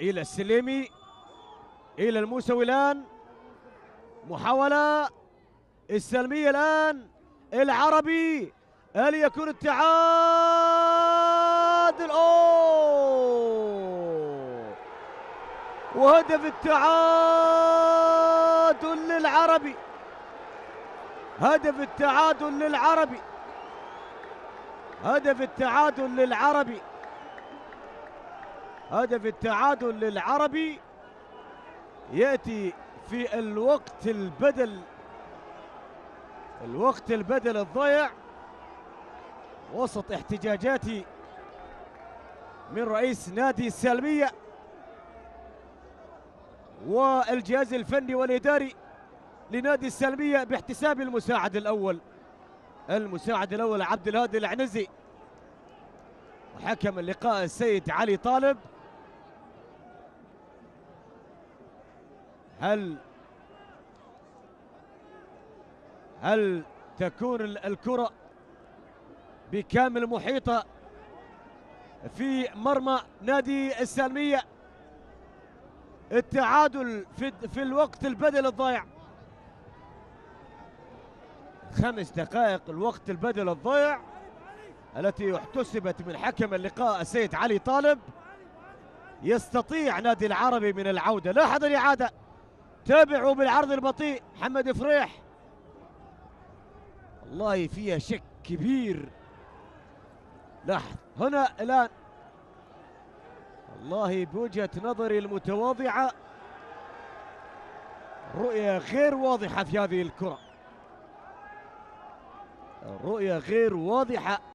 إلى السليمي، إلى الموسوي الآن، محاولة السلمية الآن، العربي، هل يكون التعادل؟ أوه، وهدف التعادل للعربي، هدف التعادل للعربي، هدف التعادل للعربي، هدف التعادل للعربي يأتي في الوقت البدل الضيع، وسط احتجاجات من رئيس نادي السالمية والجهاز الفني والإداري لنادي السالمية باحتساب المساعد الأول عبد الهادي العنزي، وحكم اللقاء السيد علي طالب. هل تكون الكرة بكامل محيطة في مرمى نادي السالمية؟ التعادل في الوقت البدل الضائع، 5 دقائق الوقت البدل الضائع التي احتسبت من حكم اللقاء السيد علي طالب. يستطيع نادي العربي من العودة. لاحظ الإعادة، تابعوا بالعرض البطيء محمد فريح، والله فيها شك كبير. لاحظ هنا الآن، والله بوجهة نظري المتواضعة رؤية غير واضحة في هذه الكرة، رؤية غير واضحة